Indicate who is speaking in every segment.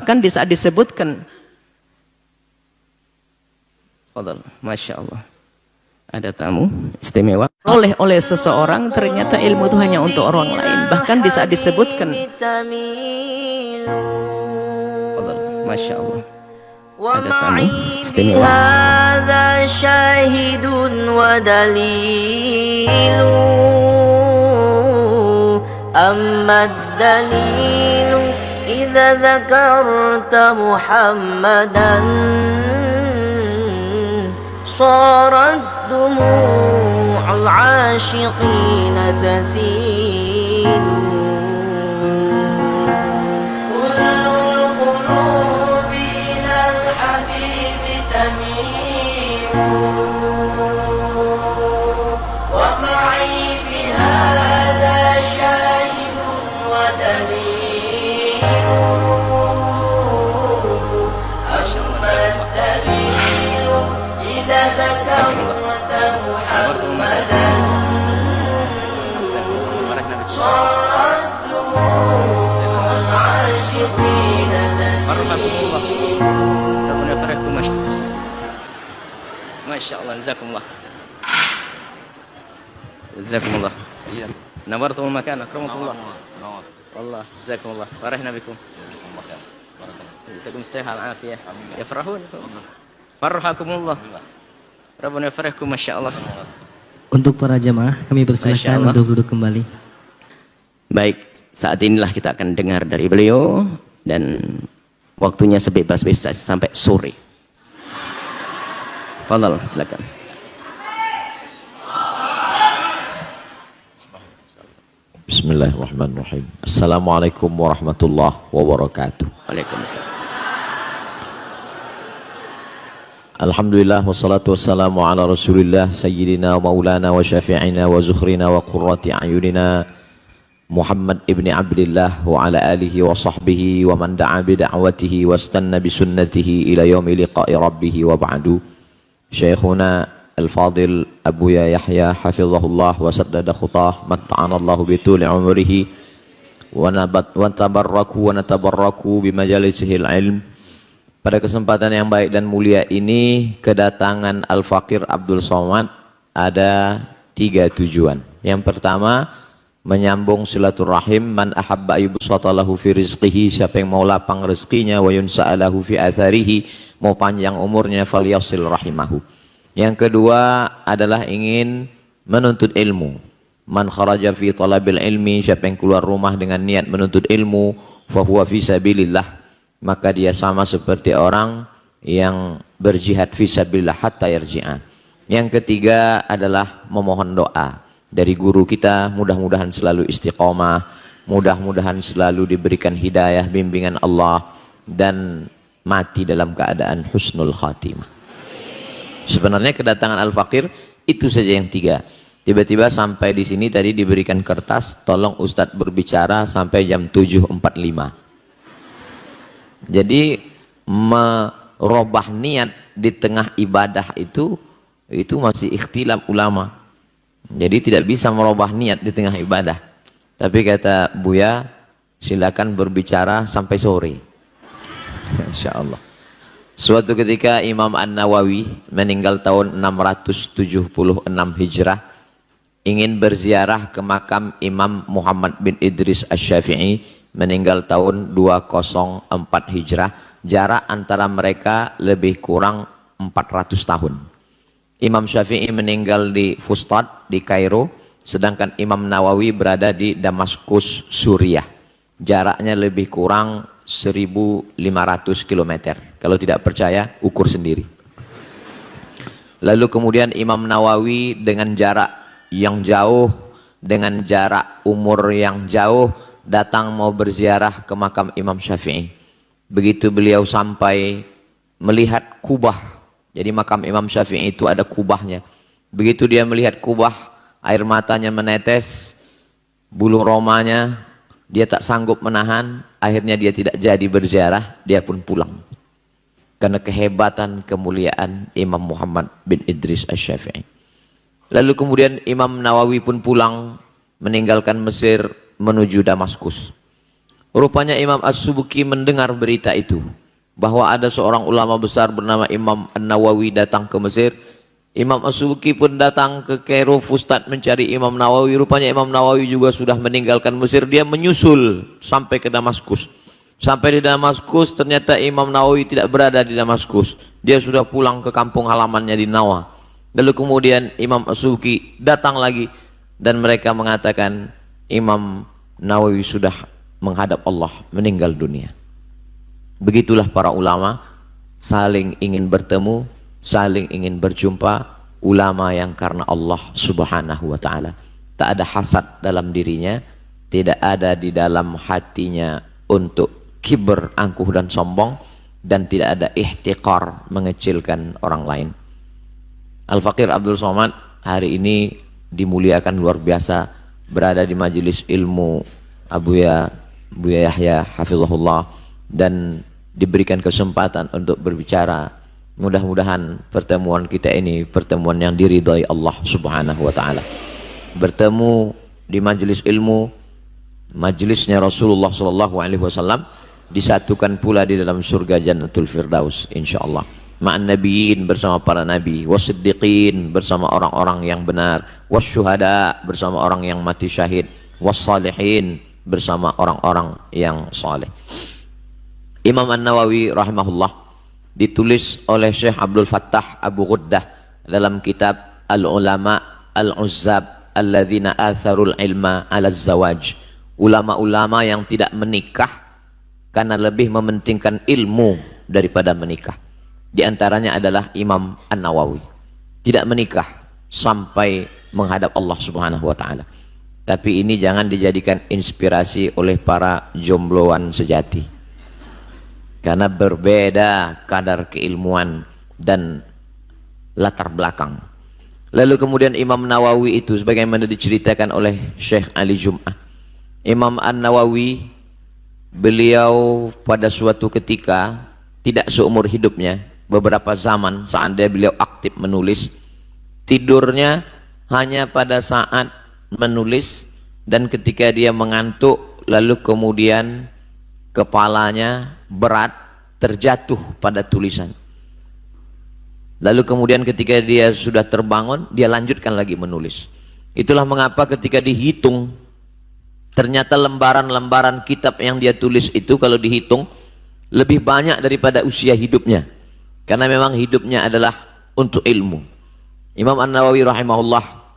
Speaker 1: Kan di saat disebutkan, Masya Allah, ada tamu istimewa oleh seseorang, ternyata ilmu itu hanya untuk orang lain. Bahkan di saat disebutkan, Masya Allah, ada tamu istimewa.
Speaker 2: إذا ذكرت محمدا صارت دموع العاشقين تسيل كل القلوب إلى الحبيب تميل ومعي بهذا شاهد ودليل
Speaker 1: Masya Allah, jazakumullah. Jazakumullah. Nawartumul makan, akramakumullah. Allah, jazakumullah. Farahna bikum. Takum sehat afiyah. Yafrahun. Farhakumullah. Rabbuna yafrahkum, Masya Allah.
Speaker 3: Untuk para jamaah, kami persilakan untuk duduk kembali.
Speaker 1: Baik, saat inilah kita akan dengar dari beliau, dan waktunya sebebas-bebas sampai sore. Fadhal, silakan.
Speaker 4: Bismillahirrahmanirrahim. Assalamualaikum warahmatullahi wabarakatuh.
Speaker 1: Waalaikumsalam.
Speaker 4: Alhamdulillah wassalatu wassalamu ala Rasulillah sayyidina wa maulana wa syafi'ina wa zukhrina wa qurrati a'yunina Muhammad ibni Abdillah wa ala alihi wa sahbihi wa man da'a bi da'watihi wa istanna bi sunnatihi ila yaumi liqa'i rabbih wa ba'du. Syekhuna Al-Fadil Abuya Yahya hafizahullah wa saddada khutah matta'anallahu bituli umrihi wa natabarraku bi majalisihil ilm. Pada kesempatan yang baik dan mulia ini, kedatangan Al-Faqir Abdul Somad ada 3 tujuan. Yang pertama, menyambung silaturahim. Man ahabba yubsatalahu fi rizqihi, siapa yang mau lapang rezekinya, wa yunsa'alahu fi atharihi, mau panjang umurnya, falyasil rahimahu. Yang kedua adalah ingin menuntut ilmu. Man kharaja fi talabil ilmi, siapa yang keluar rumah dengan niat menuntut ilmu, fahuwa fi sabilillah, maka dia sama seperti orang yang berjihad fi sabilillah hatta yarji'a. Yang ketiga adalah memohon doa dari guru kita, mudah-mudahan selalu istiqomah, mudah-mudahan selalu diberikan hidayah, bimbingan Allah, dan mati dalam keadaan husnul khatimah. Sebenarnya kedatangan Al-Faqir itu saja yang 3. Tiba-tiba sampai di sini tadi diberikan kertas, tolong Ustadz berbicara sampai jam 7.45. Jadi merubah niat di tengah ibadah itu masih ikhtilaf ulama. Jadi tidak bisa merubah niat di tengah ibadah. Tapi kata Buya, silakan berbicara sampai sore. Insya Allah. Suatu ketika Imam An-Nawawi meninggal tahun 676 Hijrah, ingin berziarah ke makam Imam Muhammad bin Idris Asy-Syafi'i, meninggal tahun 204 Hijrah. Jarak antara mereka lebih kurang 400 tahun. Imam Syafi'i meninggal di Fustat di Kairo, sedangkan Imam Nawawi berada di Damaskus, Suriah. Jaraknya lebih kurang 1.500 km. Kalau tidak percaya, ukur sendiri. Lalu kemudian Imam Nawawi dengan jarak yang jauh, dengan jarak umur yang jauh, datang mau berziarah ke makam Imam Syafi'i. Begitu beliau sampai, melihat kubah. Jadi makam Imam Syafi'i itu ada kubahnya. Begitu dia melihat kubah, air matanya menetes, bulu romanya dia tak sanggup menahan. Akhirnya dia tidak jadi berziarah, dia pun pulang. Karena kehebatan, kemuliaan Imam Muhammad bin Idris Asy-Syafi'i. Lalu kemudian Imam Nawawi pun pulang, meninggalkan Mesir menuju Damaskus. Rupanya Imam As-Subki mendengar berita itu, bahwa ada seorang ulama besar bernama Imam An-Nawawi datang ke Mesir. Imam As-Subki pun datang ke Kairo, Fustat, mencari Imam Nawawi. Rupanya Imam Nawawi juga sudah meninggalkan Mesir. Dia menyusul sampai ke Damaskus. Sampai di Damaskus, ternyata Imam Nawawi tidak berada di Damaskus. Dia sudah pulang ke kampung halamannya di Nawa. Lalu kemudian Imam As-Subki datang lagi, dan mereka mengatakan Imam Nawawi sudah menghadap Allah, meninggal dunia. Begitulah para ulama saling ingin bertemu, saling ingin berjumpa. Ulama yang karena Allah subhanahu wa ta'ala. Tak ada hasad dalam dirinya, tidak ada di dalam hatinya untuk kibr, angkuh dan sombong, dan tidak ada ihtiqar, mengecilkan orang lain. Al-Faqir Abdul Somad hari ini dimuliakan luar biasa, berada di majelis ilmu Buya Yahya hafizahullah, dan diberikan kesempatan untuk berbicara. Mudah-mudahan pertemuan kita ini pertemuan yang diridhai Allah subhanahu wa ta'ala. Bertemu di majelis ilmu, majelisnya Rasulullah sallallahu alaihi wasallam, disatukan pula di dalam surga Jannatul Firdaus insyaallah. Ma'an nabiyyin, bersama para nabi, wasiddiqin, bersama orang-orang yang benar, wasyuhada, bersama orang yang mati syahid, wassalihin, bersama orang-orang yang saleh. Imam An-Nawawi rahimahullah ditulis oleh Syekh Abdul Fattah Abu Ghuddah dalam kitab Al-Ulama Al-Uzzab Alladzina Atharul Ilma Ala Zawaj. Ulama-ulama yang tidak menikah karena lebih mementingkan ilmu daripada menikah. Di antaranya adalah Imam An-Nawawi. Tidak menikah sampai menghadap Allah subhanahu wa ta'ala. Tapi ini jangan dijadikan inspirasi oleh para jombloan sejati, karena berbeda kadar keilmuan dan latar belakang. Lalu kemudian Imam Nawawi itu sebagaimana diceritakan oleh Syekh Ali Jum'ah, Imam An-Nawawi, beliau pada suatu ketika, tidak seumur hidupnya, beberapa zaman seandainya beliau aktif menulis, tidurnya hanya pada saat menulis, dan ketika dia mengantuk lalu kemudian kepalanya berat terjatuh pada tulisan. Lalu kemudian ketika dia sudah terbangun, dia lanjutkan lagi menulis. Itulah mengapa ketika dihitung, ternyata lembaran-lembaran kitab yang dia tulis itu kalau dihitung lebih banyak daripada usia hidupnya, karena memang hidupnya adalah untuk ilmu. Imam An-Nawawi rahimahullah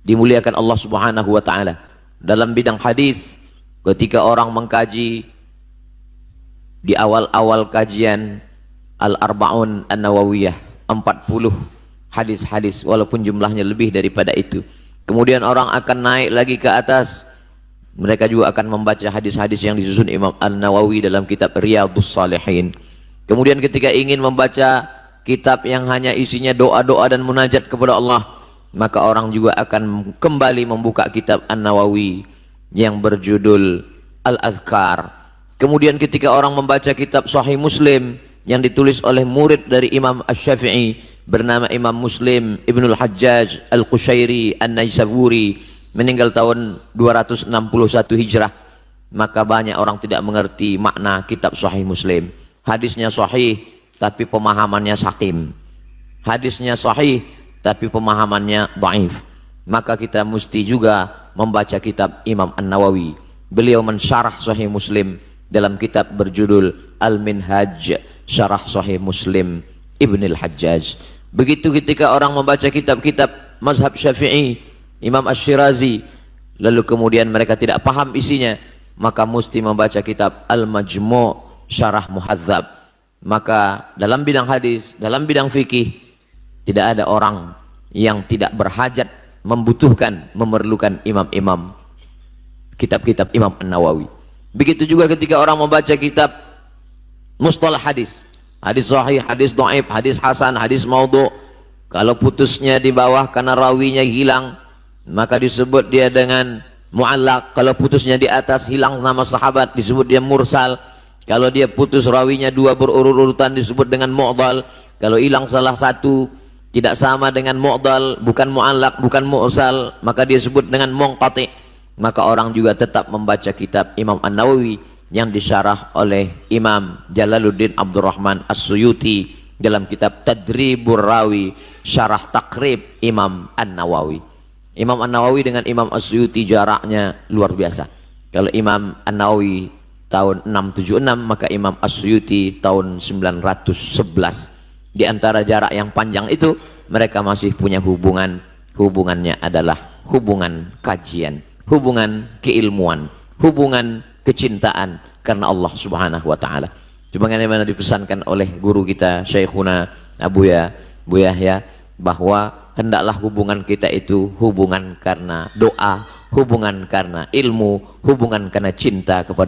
Speaker 4: dimuliakan Allah subhanahu wa ta'ala dalam bidang hadis. Ketika orang mengkaji di awal-awal kajian Al-Arba'un An-Nawawiyah, 40 hadis-hadis, walaupun jumlahnya lebih daripada itu. Kemudian orang akan naik lagi ke atas, mereka juga akan membaca hadis-hadis yang disusun Imam An-Nawawi dalam kitab Riyadhus Shalihin. Kemudian ketika ingin membaca kitab yang hanya isinya doa-doa dan munajat kepada Allah, maka orang juga akan kembali membuka kitab An-Nawawi yang berjudul Al-Azkar. Kemudian ketika orang membaca kitab Sahih Muslim yang ditulis oleh murid dari Imam Asy-Syafi'i bernama Imam Muslim Ibnul Hajjaj Al-Qushairi An-Naisaburi, meninggal tahun 261 Hijrah, maka banyak orang tidak mengerti makna kitab Sahih Muslim. Hadisnya sahih tapi pemahamannya sakim, hadisnya sahih tapi pemahamannya dhaif. Maka kita mesti juga membaca kitab Imam An-Nawawi. Beliau mensyarah Sahih Muslim dalam kitab berjudul Al-Minhaj Syarah Sahih Muslim Ibnul Hajjaj. Begitu ketika orang membaca kitab-kitab mazhab Syafi'i, Imam Asy-Syirazi, lalu kemudian mereka tidak paham isinya, maka mesti membaca kitab Al-Majmu' Syarah Muhadzab. Maka dalam bidang hadis, dalam bidang fikih, tidak ada orang yang tidak berhajat, membutuhkan, memerlukan imam-imam kitab-kitab Imam An-Nawawi. Begitu juga ketika orang membaca kitab mustalah hadis, hadis sahih, hadis dhaif, hadis hasan, hadis maudhu', kalau putusnya di bawah karena rawinya hilang, maka disebut dia dengan mu'allaq. Kalau putusnya di atas hilang nama sahabat, disebut dia mursal. Kalau dia putus rawinya dua berurut-urutan, disebut dengan mu'dal. Kalau hilang salah satu, tidak sama dengan mu'dal, bukan mu'allaq, bukan mursal, maka dia sebut dengan munqati'. Maka orang juga tetap membaca kitab Imam An-Nawawi yang disyarah oleh Imam Jalaluddin Abdurrahman As-Suyuti dalam kitab Tadribur Rawi syarah takrib Imam An-Nawawi. Imam An-Nawawi dengan Imam As-Suyuti jaraknya luar biasa. Kalau Imam An-Nawawi tahun 676, maka Imam As-Suyuti tahun 911. Di antara jarak yang panjang itu mereka masih punya hubungan. Hubungannya adalah hubungan kajian, hubungan keilmuan, hubungan kecintaan karena Allah Subhanahu wa taala. Sebagaimana dipesankan oleh guru kita Syekhuna Buya Yahya, bahwa hendaklah hubungan kita itu hubungan karena doa, hubungan karena ilmu, hubungan karena cinta kepada